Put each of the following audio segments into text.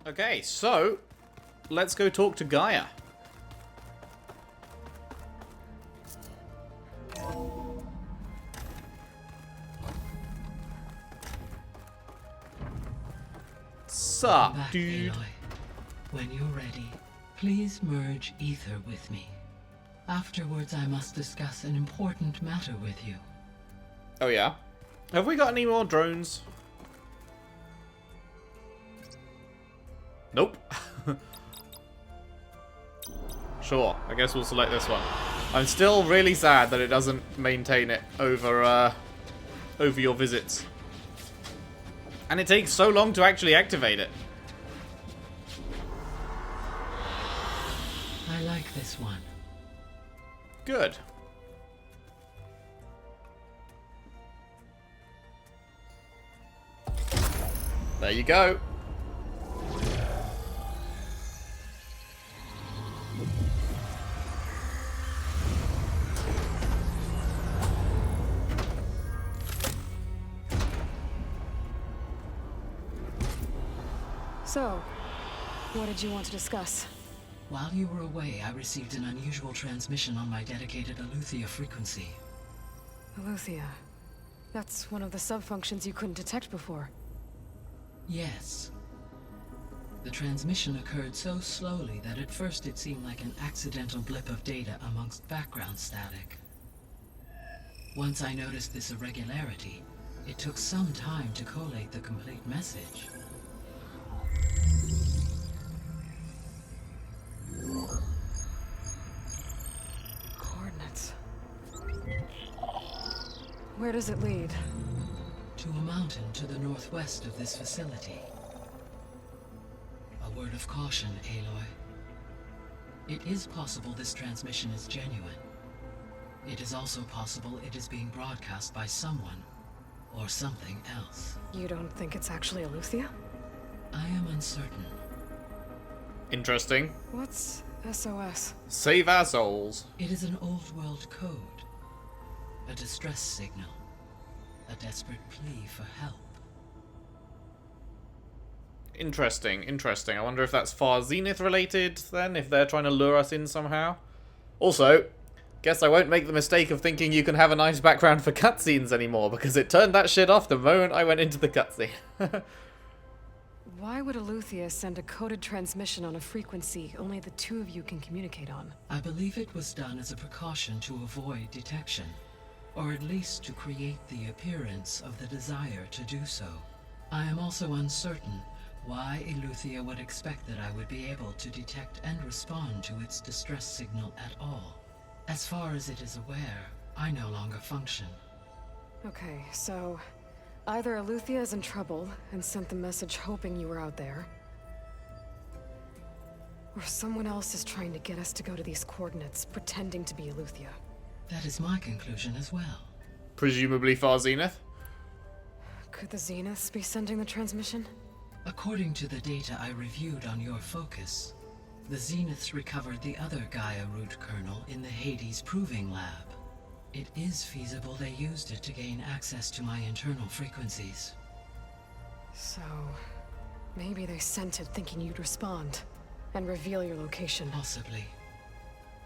Okay, so let's go talk to Gaia. Sup, Back, dude? Aloy. When you're ready, please merge ether with me. Afterwards, I must discuss an important matter with you. Oh yeah? Have we got any more drones? Nope. Sure, I guess we'll select this one. I'm still really sad that it doesn't maintain it over your visits. And it takes so long to actually activate it. I like this one. Good. There you go. So, what did you want to discuss? While you were away, I received an unusual transmission on my dedicated Eleuthia frequency. Eleuthia. That's one of the sub-functions you couldn't detect before. Yes. The transmission occurred so slowly that at first it seemed like an accidental blip of data amongst background static. Once I noticed this irregularity, it took some time to collate the complete message. Coordinates. Where does it lead? To a mountain to the northwest of this facility. A word of caution, Aloy. It is possible this transmission is genuine. It is also possible it is being broadcast by someone or something else. You don't think it's actually Eleuthia? I am uncertain. Interesting. What's SOS? Save our souls. It is an old world code. A distress signal. A desperate plea for help. Interesting, interesting. I wonder if that's Far Zenith related then, if they're trying to lure us in somehow. Also, guess I won't make the mistake of thinking you can have a nice background for cutscenes anymore, because it turned that shit off the moment I went into the cutscene. Why would Eleuthia send a coded transmission on a frequency only the two of you can communicate on? I believe it was done as a precaution to avoid detection, or at least to create the appearance of the desire to do so. I am also uncertain why Eleuthia would expect that I would be able to detect and respond to its distress signal at all. As far as it is aware, I no longer function. Okay, so either Eleuthia is in trouble and sent the message hoping you were out there, or someone else is trying to get us to go to these coordinates, pretending to be Eleuthia. That is my conclusion as well. Presumably Far Zenith. Could the Zeniths be sending the transmission? According to the data I reviewed on your focus, the Zeniths recovered the other Gaia root kernel in the Hades Proving Lab. It is feasible they used it to gain access to my internal frequencies. So, maybe they sent it thinking you'd respond and reveal your location. Possibly.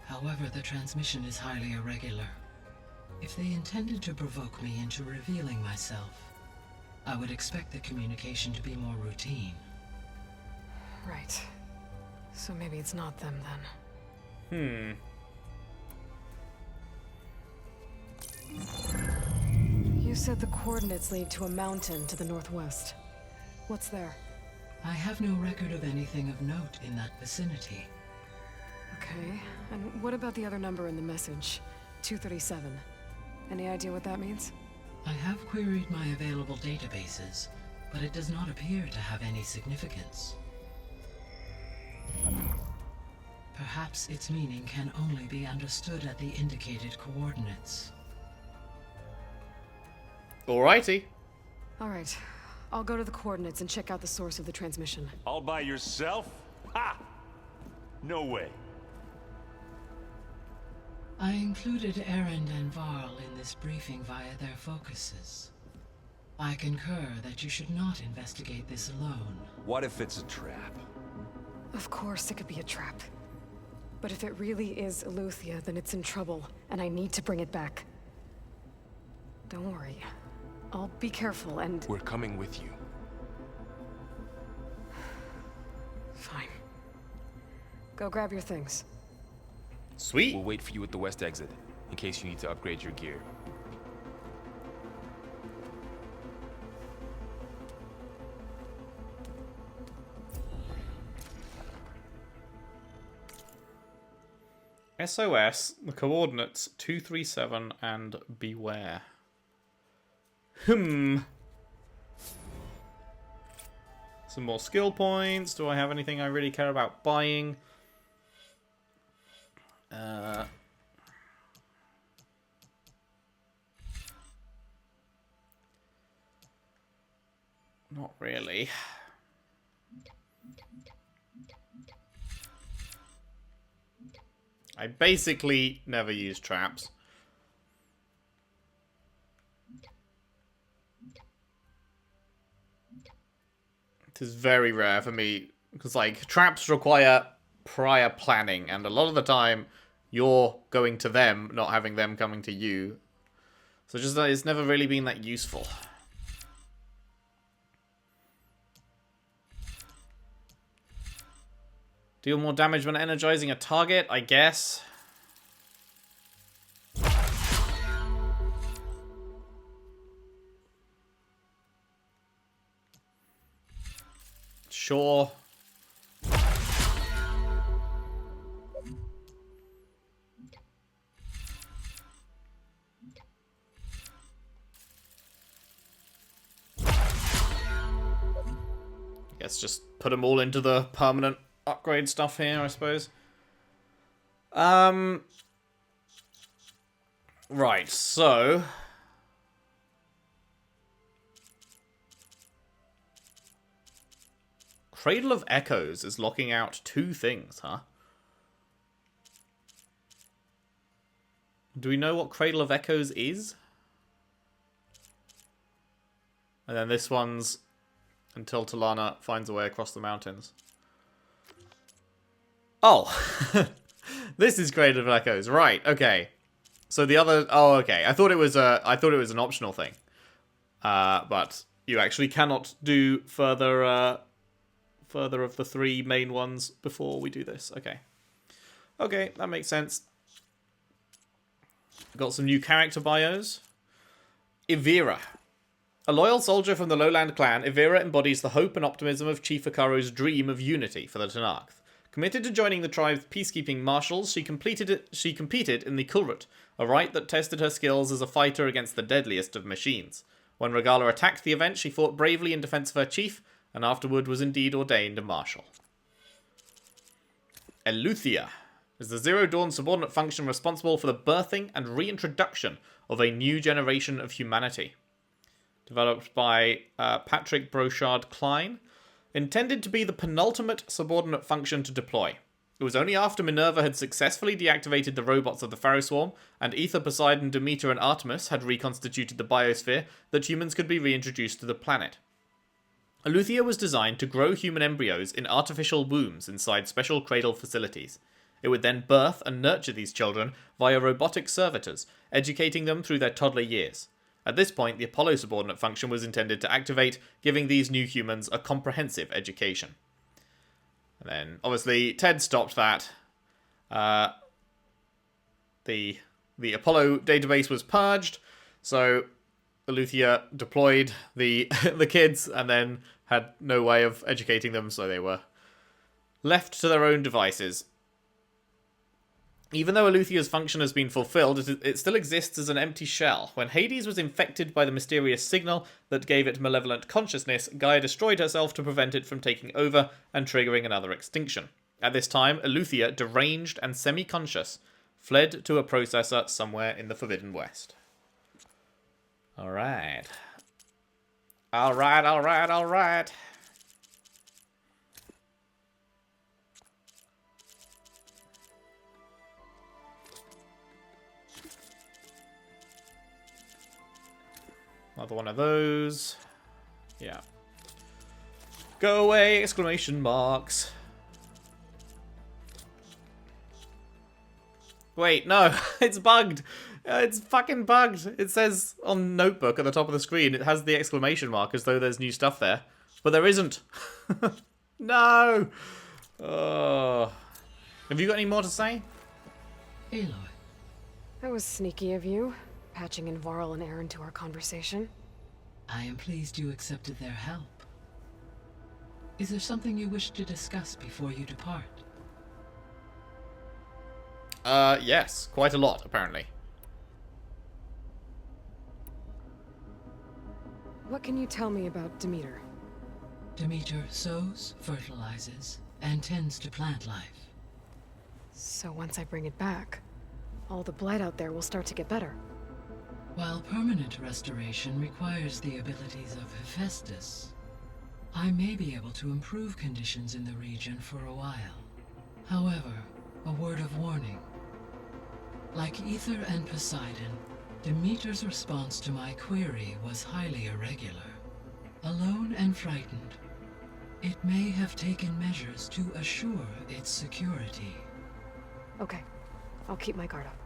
However, the transmission is highly irregular. If they intended to provoke me into revealing myself, I would expect the communication to be more routine. Right. So maybe it's not them then. You said the coordinates lead to a mountain to the northwest. What's there? I have no record of anything of note in that vicinity. Okay, and what about the other number in the message? 237. Any idea what that means? I have queried my available databases, but it does not appear to have any significance. Perhaps its meaning can only be understood at the indicated coordinates. Alrighty. Alright, I'll go to the coordinates and check out the source of the transmission. All by yourself? Ha! No way. I included Erend and Varl in this briefing via their focuses. I concur that you should not investigate this alone. What if it's a trap? Of course it could be a trap. But if it really is Eleuthia, then it's in trouble, and I need to bring it back. Don't worry. I'll be careful and... We're coming with you. Fine. Go grab your things. Sweet. We'll wait for you at the west exit, in case you need to upgrade your gear. SOS, the coordinates 237 and beware. Some more skill points. Do I have anything I really care about buying? Not really. I basically never use traps. It is very rare for me, because like traps require prior planning, and a lot of the time you're going to them, not having them coming to you. So just it's never really been that useful. Deal more damage when energizing a target, I guess. Sure. Guess just put them all into the permanent upgrade stuff here, I suppose. Right, so Cradle of Echoes is locking out 2 things, huh? Do we know what Cradle of Echoes is? And then this one's until Talana finds a way across the mountains. Oh, this is Cradle of Echoes, right? Okay, so the other. Oh, okay. I thought it was an optional thing, but you actually cannot do further of the 3 main ones before we do this. Okay, okay, that makes sense. Got some new character bios. Ivera. A loyal soldier from the Lowland clan, Ivera embodies the hope and optimism of Chief Ikaro's dream of unity for the Tenarth. Committed to joining the tribe's peacekeeping marshals, she competed in the Kulrut, a rite that tested her skills as a fighter against the deadliest of machines. When Regala attacked the event, she fought bravely in defense of her chief, and afterward was indeed ordained a marshal. Eleuthia is the Zero Dawn subordinate function responsible for the birthing and reintroduction of a new generation of humanity. Developed by Patrick Brochard Klein, intended to be the penultimate subordinate function to deploy. It was only after Minerva had successfully deactivated the robots of the Pharaoh Swarm, and Aether, Poseidon, Demeter, and Artemis had reconstituted the biosphere, that humans could be reintroduced to the planet. Eleuthia was designed to grow human embryos in artificial wombs inside special cradle facilities. It would then birth and nurture these children via robotic servitors, educating them through their toddler years. At this point, the Apollo subordinate function was intended to activate, giving these new humans a comprehensive education. And then, obviously, Ted stopped that. The Apollo database was purged, so Eleuthia deployed the the kids and then had no way of educating them, so they were left to their own devices. Even though Eleuthia's function has been fulfilled, it still exists as an empty shell. When Hades was infected by the mysterious signal that gave it malevolent consciousness, Gaia destroyed herself to prevent it from taking over and triggering another extinction. At this time, Eleuthia, deranged and semi-conscious, fled to a processor somewhere in the Forbidden West. Alright. Alright. Another one of those. Yeah. Go away! Exclamation marks. Wait, no, it's bugged. It's fucking bugged. It says on Notebook at the top of the screen, it has the exclamation mark as though there's new stuff there. But there isn't. No! Oh. Have you got any more to say? Aloy, That was sneaky of you, patching in Varl and Aaron to our conversation. I am pleased you accepted their help. Is there something you wish to discuss before you depart? Yes. Quite a lot, apparently. What can you tell me about Demeter? Demeter sows, fertilizes, and tends to plant life. So once I bring it back, all the blight out there will start to get better. While permanent restoration requires the abilities of Hephaestus, I may be able to improve conditions in the region for a while. However, a word of warning. Like Ether and Poseidon, Demeter's response to my query was highly irregular. Alone and frightened, it may have taken measures to assure its security. Okay, I'll keep my guard up.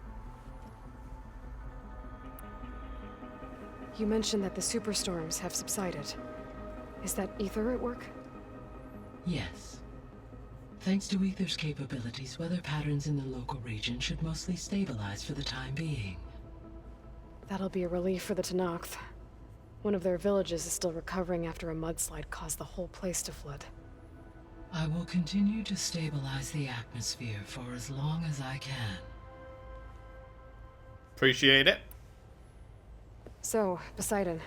You mentioned that the superstorms have subsided. Is that Ether at work? Yes. Thanks to Ether's capabilities, weather patterns in the local region should mostly stabilize for the time being. That'll be a relief for the Tenakth. One of their villages is still recovering after a mudslide caused the whole place to flood. I will continue to stabilize the atmosphere for as long as I can. Appreciate it. So, Poseidon,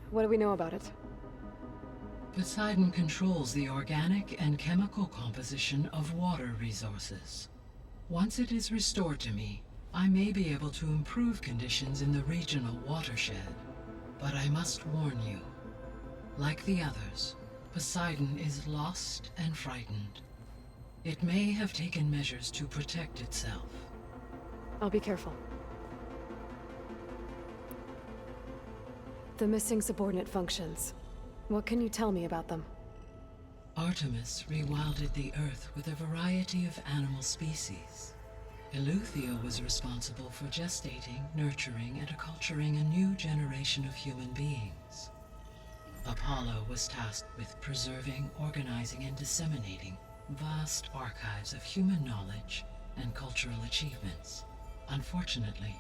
what do we know about it? Poseidon controls the organic and chemical composition of water resources. Once it is restored to me, I may be able to improve conditions in the regional watershed. But I must warn you, like the others, Poseidon is lost and frightened. It may have taken measures to protect itself. I'll be careful. The missing subordinate functions. What can you tell me about them? Artemis rewilded the Earth with a variety of animal species. Eleuthia was responsible for gestating, nurturing, and acculturating a new generation of human beings. Apollo was tasked with preserving, organizing, and disseminating vast archives of human knowledge and cultural achievements. Unfortunately,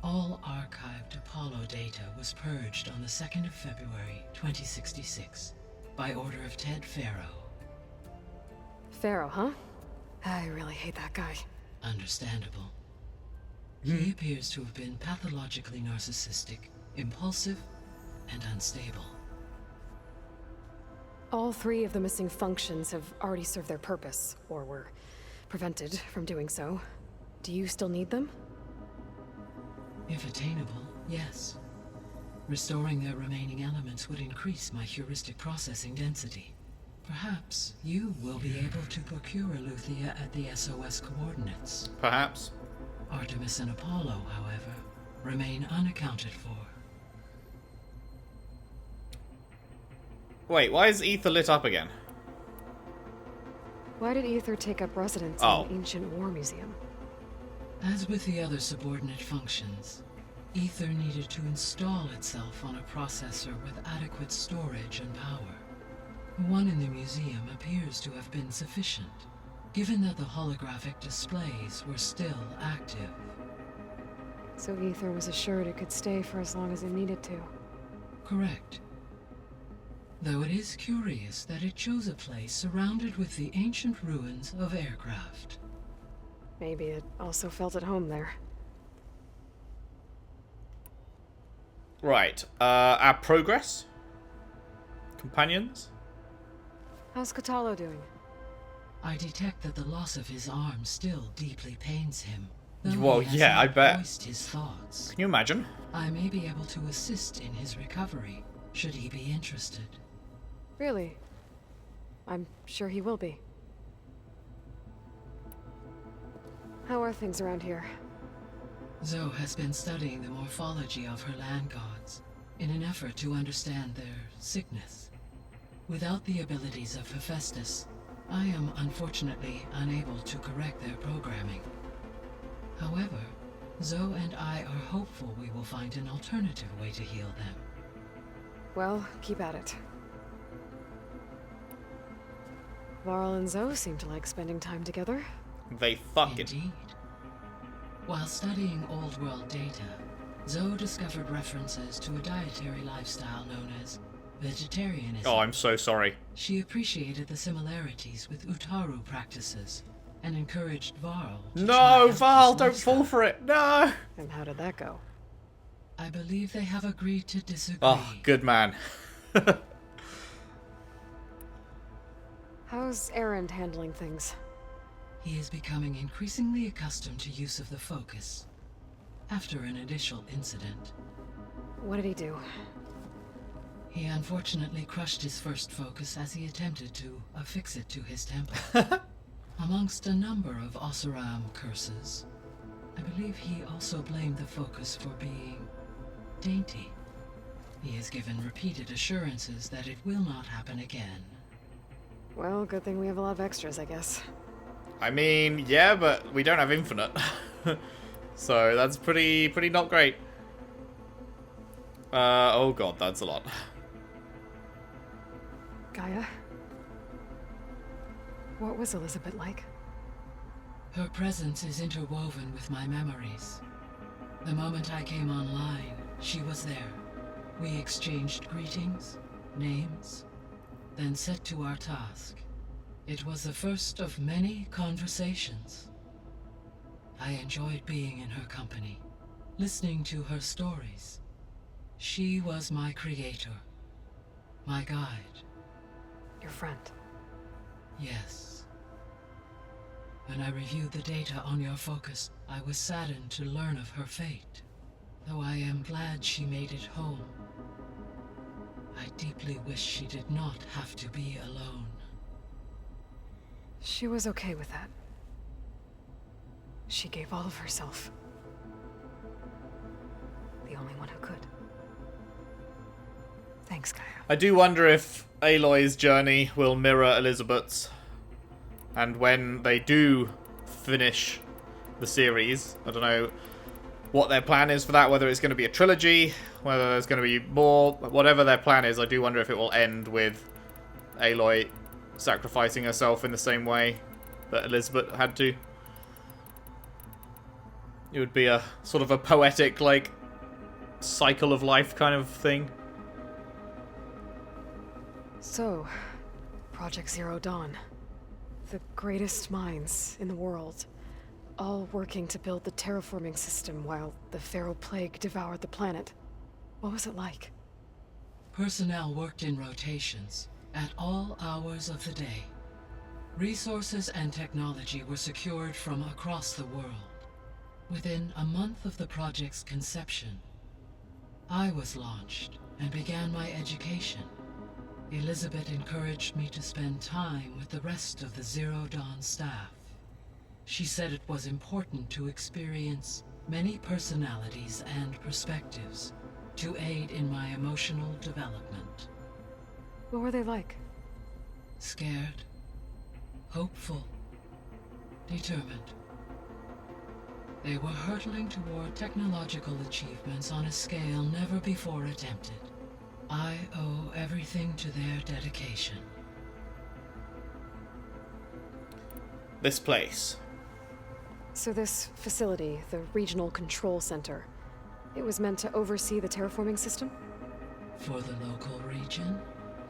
all archived Apollo data was purged on the 2nd of February, 2066, by order of Ted Faro. Pharaoh, huh? I really hate that guy. Understandable. He appears to have been pathologically narcissistic, impulsive, and unstable. All three of the missing functions have already served their purpose, or were prevented from doing so. Do you still need them? If attainable, yes. Restoring their remaining elements would increase my heuristic processing density. Perhaps you will be able to procure Eleuthia at the SOS coordinates. Perhaps. Artemis and Apollo, however, remain unaccounted for. Wait, why is Ether lit up again? Why did Ether take up residence Oh. in the ancient war museum? As with the other subordinate functions, Ether needed to install itself on a processor with adequate storage and power. One in the museum appears to have been sufficient, given that the holographic displays were still active. So Ether was assured it could stay for as long as it needed to. Correct. Though it is curious that it chose a place surrounded with the ancient ruins of aircraft. Maybe it also felt at home there. Right. Our progress? Companions? How's Katalo doing? I detect that the loss of his arm still deeply pains him. Though Well, he has yeah, I not bet. voiced his thoughts. Can you imagine? I may be able to assist in his recovery, should he be interested. Really? I'm sure he will be. How are things around here? Zoe has been studying the morphology of her land gods in an effort to understand their sickness. Without the abilities of Hephaestus, I am unfortunately unable to correct their programming. However, Zoe and I are hopeful we will find an alternative way to heal them. Well, keep at it. Varl and Zoe seem to like spending time together. They fucking... Indeed. While studying old world data, Zoe discovered references to a dietary lifestyle known as vegetarianism. Oh, I'm so sorry. She appreciated the similarities with Utaru practices and encouraged Varl to try No, out Val, this don't lifestyle. fall for it. No. And how did that go? I believe they have agreed to disagree. Oh, good man. How's Erend handling things? He is becoming increasingly accustomed to use of the focus after an initial incident. What did he do? He unfortunately crushed his first focus as he attempted to affix it to his temple. Amongst a number of Oseram curses, I believe he also blamed the focus for being dainty. He has given repeated assurances that it will not happen again. Well, good thing we have a lot of extras, I guess. I mean, yeah, but we don't have infinite. So that's pretty not great. Oh god, that's a lot. Gaia? What was Elizabeth like? Her presence is interwoven with my memories. The moment I came online, she was there. We exchanged greetings, names, then set to our task. It was the first of many conversations. I enjoyed being in her company, listening to her stories. She was my creator, my guide. Your friend. Yes. When I reviewed the data on your focus, I was saddened to learn of her fate, though I am glad she made it home. I deeply wish she did not have to be alone. She was okay with that. She gave all of herself. The only one who could. Thanks, Gaia. I do wonder if Aloy's journey will mirror Elizabeth's. And when they do finish the series, I don't know what their plan is for that, whether it's going to be a trilogy, whether there's going to be more, whatever their plan is, I do wonder if it will end with Aloy sacrificing herself in the same way that Elizabeth had to. It would be a sort of a poetic, like, cycle of life kind of thing. So, Project Zero Dawn. The greatest minds in the world, all working to build the terraforming system while the Pharaoh Plague devoured the planet. What was it like? Personnel worked in rotations at all hours of the day. Resources and technology were secured from across the world. Within a month of the project's conception, I was launched and began my education. Elizabeth encouraged me to spend time with the rest of the Zero Dawn staff. She said it was important to experience many personalities and perspectives to aid in my emotional development. What were they like? Scared, hopeful, determined. They were hurtling toward technological achievements on a scale never before attempted. I owe everything to their dedication. This place. So this facility, the Regional Control Center, it was meant to oversee the terraforming system? For the local region,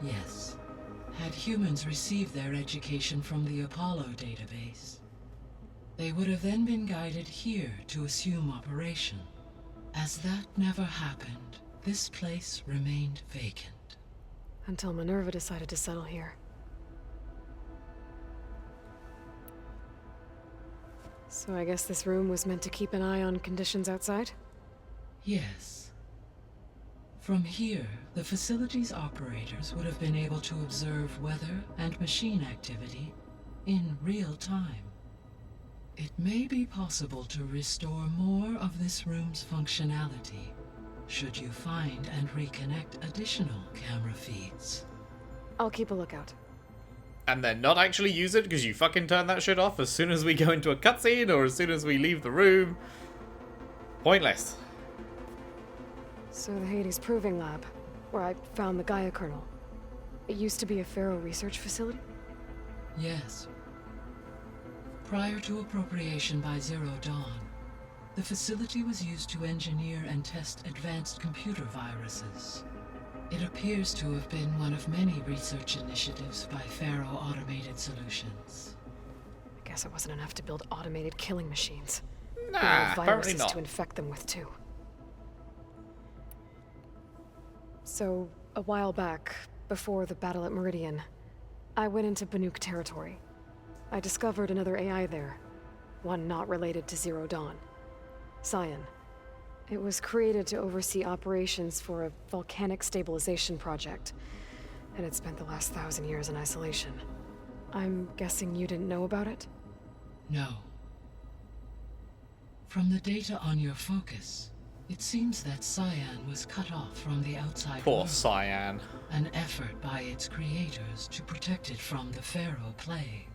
yes. Had humans received their education from the Apollo database, they would have then been guided here to assume operation. As that never happened, this place remained vacant. Until Minerva decided to settle here. So I guess this room was meant to keep an eye on conditions outside? Yes. From here, the facility's operators would have been able to observe weather and machine activity in real time. It may be possible to restore more of this room's functionality should you find and reconnect additional camera feeds. I'll keep a lookout. and then not actually use it because you fucking turn that shit off as soon as we go into a cutscene or as soon as we leave the room. Pointless. So the Hades Proving Lab, where I found the Gaia kernel. It used to be a Pharaoh research facility? Yes. Prior to appropriation by Zero Dawn, the facility was used to engineer and test advanced computer viruses. It appears to have been one of many research initiatives by Pharaoh Automated Solutions. I guess it wasn't enough to build automated killing machines. Nah, There were apparently viruses not. to infect them with too. So, a while back, before the battle at Meridian, I went into Banuk territory. I discovered another AI there, one not related to Zero Dawn. Cyan. It was created to oversee operations for a volcanic stabilization project, and it spent the last 1,000 years in isolation. I'm guessing you didn't know about it? No. From the data on your focus, it seems that Cyan was cut off from the outside Poor world. Cyan. An effort by its creators to protect it from the Pharaoh plague.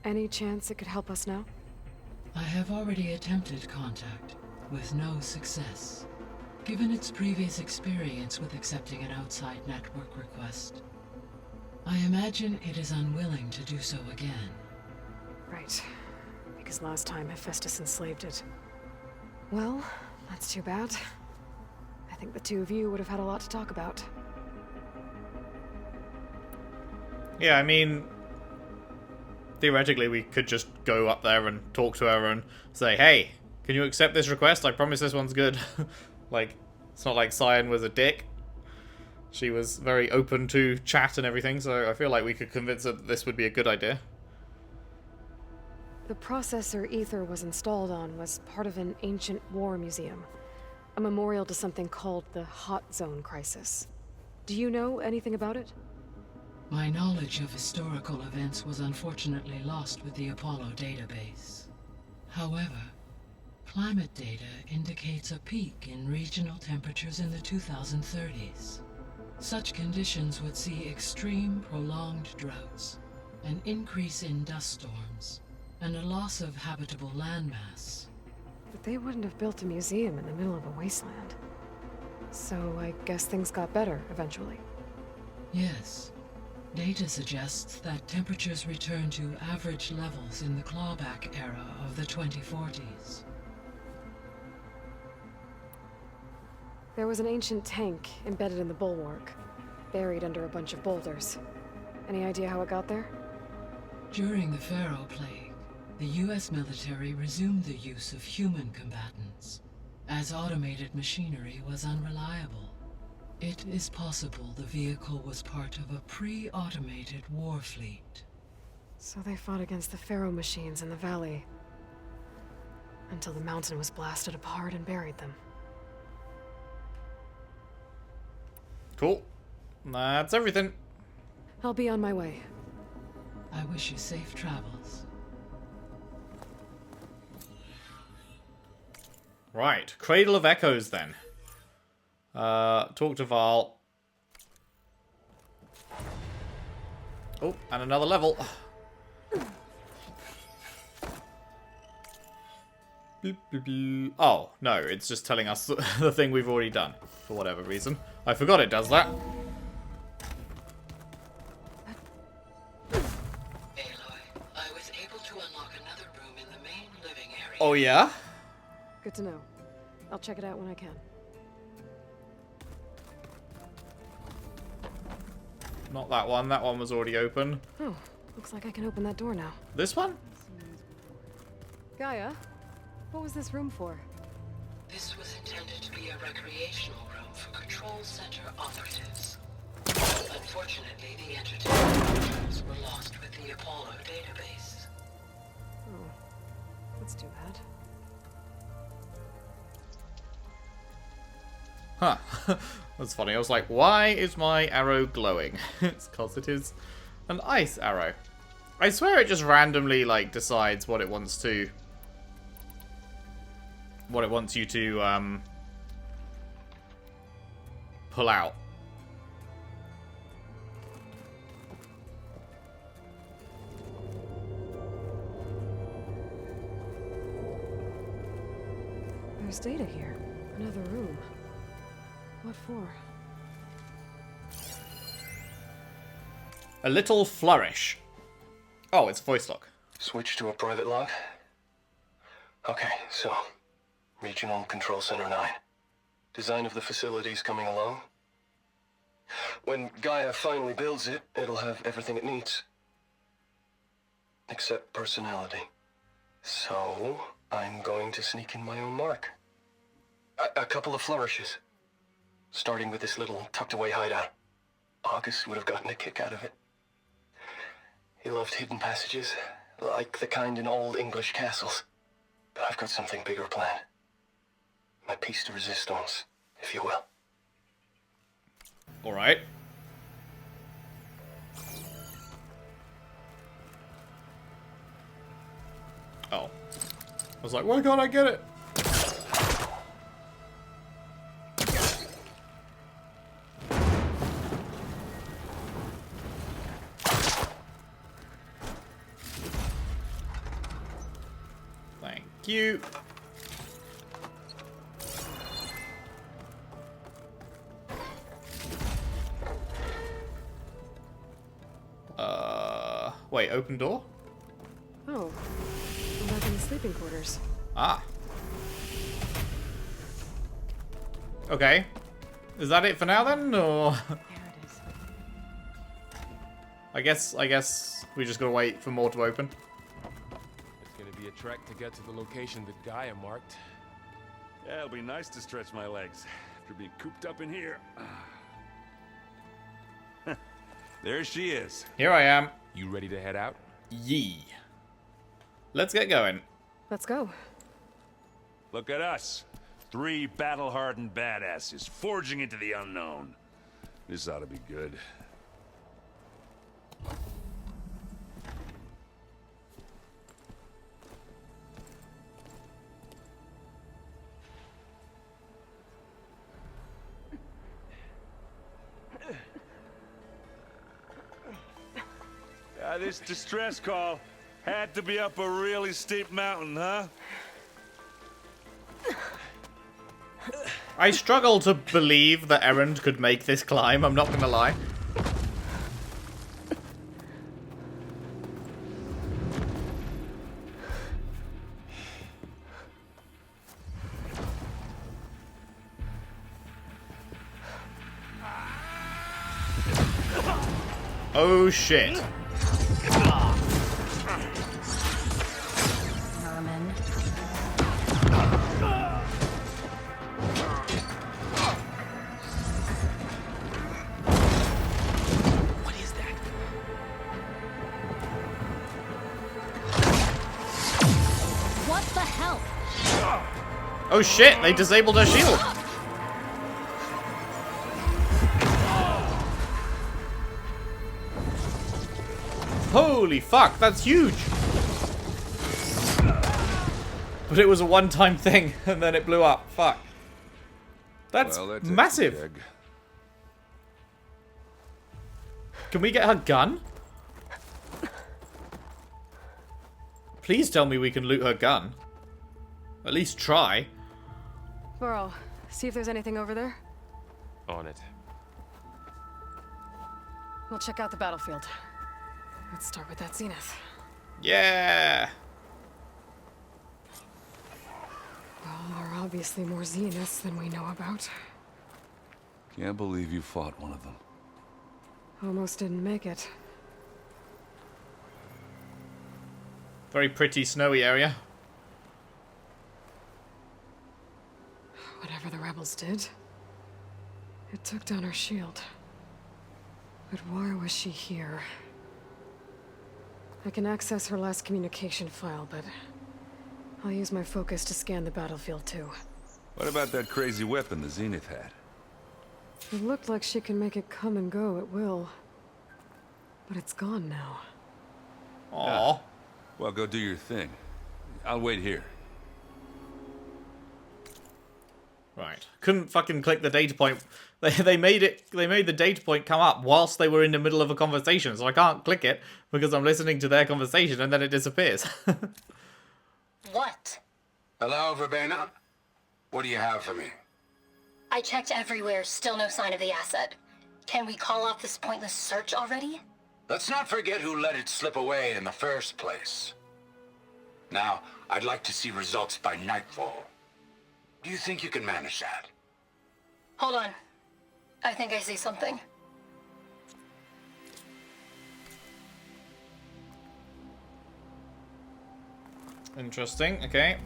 Any chance it could help us now? I have already attempted contact, with no success. Given its previous experience with accepting an outside network request, I imagine it is unwilling to do so again. Right. Because last time Hephaestus enslaved it. Well, that's too bad. I think the two of you would have had a lot to talk about. Yeah, I mean, theoretically we could just go up there and talk to her and say, hey, can you accept this request? I promise this one's good. Like, it's not like Cyan was a dick. She was very open to chat and everything, so I feel like we could convince her that this would be a good idea. The processor Ether was installed on was part of an ancient war museum. A memorial to something called the Hot Zone Crisis. Do you know anything about it? My knowledge of historical events was unfortunately lost with the Apollo database. However, climate data indicates a peak in regional temperatures in the 2030s. Such conditions would see extreme, prolonged droughts, an increase in dust storms, and a loss of habitable landmass. But they wouldn't have built a museum in the middle of a wasteland. So I guess things got better eventually. Yes. Data suggests that temperatures return to average levels in the clawback era of the 2040s. There was an ancient tank embedded in the bulwark, buried under a bunch of boulders. Any idea how it got there? During the Pharaoh plague, the US military resumed the use of human combatants, as automated machinery was unreliable. It is possible the vehicle was part of a pre-automated war fleet. So they fought against the Pharaoh machines in the valley, until the mountain was blasted apart and buried them. Cool. That's everything. I'll be on my way. I wish you safe travels. Right. Cradle of Echoes, then. Talk to Val. Oh, and another level. Bloop, bloop, bloop. Oh, no, it's just telling us the thing we've already done, for whatever reason. I forgot it does that. Aloy, I was able to unlock another room in the main living area. Oh, yeah? Good to know. I'll check it out when I can. Not that one. That one was already open. Oh, looks like I can open that door now. This one? Gaia, what was this room for? This was intended to be a recreational room for Control Center operatives. Unfortunately, the entertainment controls were lost with the Apollo database. Oh, that's too bad. Huh. That's funny. I was like, why is my arrow glowing? It's because it is an ice arrow. I swear it just randomly, like, decides what it wants to... what it wants you to, pull out. There's data here. Another room. What for? A little flourish. Oh, it's voice lock. Switch to a private log? Okay, so... Regional Control Center 9. Design of the facility's coming along. When Gaia finally builds it, it'll have everything it needs. Except personality. So, I'm going to sneak in my own mark. A couple of flourishes. Starting with this little tucked-away hideout. August would have gotten a kick out of it. He loved hidden passages, like the kind in old English castles. But I've got something bigger planned. My piece de resistance, if you will. Alright. Oh. I was like, why can't I get it? Thank you. Wait, open door? Oh. I'm back in the sleeping quarters. Ah. Okay. Is that it for now then, or? There it is. I guess we just gotta wait for more to open. It's gonna be a trek to get to the location that Gaia marked. Yeah, it'll be nice to stretch my legs after being cooped up in here. There she is. Here I am. You ready to head out? Yee. Let's get going. Let's go. Look at us. 3 battle-hardened badasses forging into the unknown. This ought to be good. This distress call had to be up a really steep mountain, huh? I struggle to believe that Erend could make this climb, I'm not gonna lie. Oh shit. Vermin. What is that? What the hell? Oh shit, they disabled her shield. Holy fuck, that's huge. But it was a one-time thing, and then it blew up. Fuck. That's massive. Can we get her gun? Please tell me we can loot her gun. At least try. Burl, see if there's anything over there. On it. We'll check out the battlefield. Let's start with that zenith. Yeah. Well, there are obviously more zeniths than we know about. Can't believe you fought one of them. Almost didn't make it. Very pretty snowy area. Whatever the rebels did, it took down her shield. But why was she here? I can access her last communication file, but I'll use my focus to scan the battlefield too. What about that crazy weapon the Zenith had? It looked like she can make it come and go at will. But it's gone now. Aww. Well, go do your thing. I'll wait here. Right. Couldn't fucking click the data point. They made the data point come up whilst they were in the middle of a conversation, so I can't click it because I'm listening to their conversation and then it disappears. What? Hello, Verbena. What do you have for me? I checked everywhere, still no sign of the asset. Can we call off this pointless search already? Let's not forget who let it slip away in the first place. Now, I'd like to see results by nightfall. Do you think you can manage that? Hold on. I think I see something. Interesting, okay.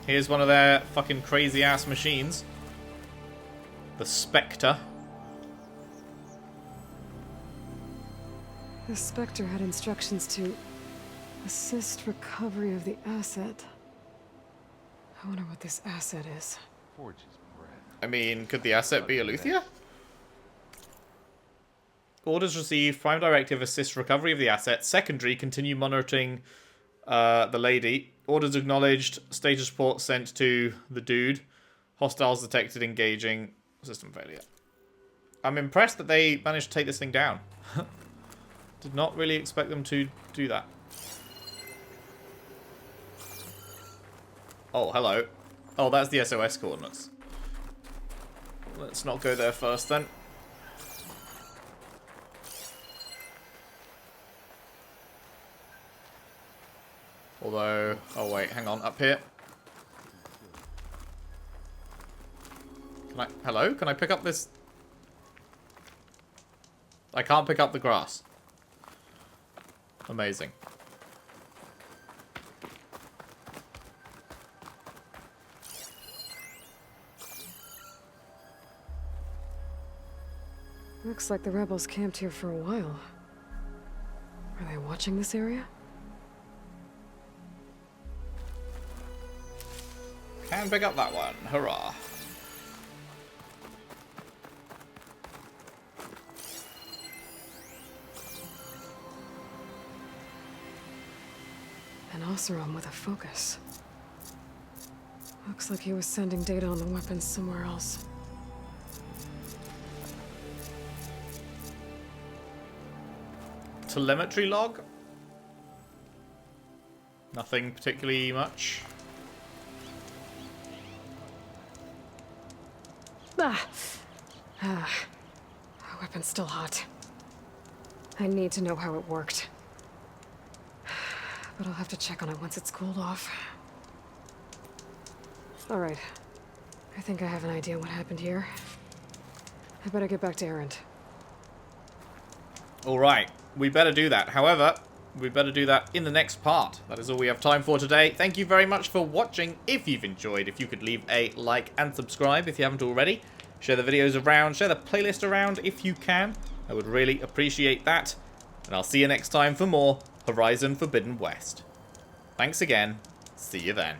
Here's one of their fucking crazy ass machines. The Spectre. The Spectre had instructions to assist recovery of the asset. I wonder what this asset is. I mean, could the asset be Eleuthia? Orders received. Prime directive assist recovery of the asset. Secondary, continue monitoring the lady. Orders acknowledged. Status report sent to the dude. Hostiles detected engaging. System failure. I'm impressed that they managed to take this thing down. Did not really expect them to do that. Oh, hello. Oh, that's the SOS coordinates. Let's not go there first then. Although, oh wait, hang on, up here. Hello? Can I pick up this? I can't pick up the grass. Amazing. Looks like the rebels camped here for a while. Are they watching this area? Can pick up that one. Hurrah. An Oseram with a focus. Looks like he was sending data on the weapons somewhere else. Telemetry log? Nothing particularly much. The weapon's still hot. I need to know how it worked. But I'll have to check on it once it's cooled off. Alright. I think I have an idea what happened here. I better get back to Erend. Alright, we better do that. However, we better do that in the next part. That is all we have time for today. Thank you very much for watching. If you've enjoyed, if you could leave a like and subscribe if you haven't already. Share the videos around, share the playlist around if you can. I would really appreciate that. And I'll see you next time for more Horizon Forbidden West. Thanks again. See you then.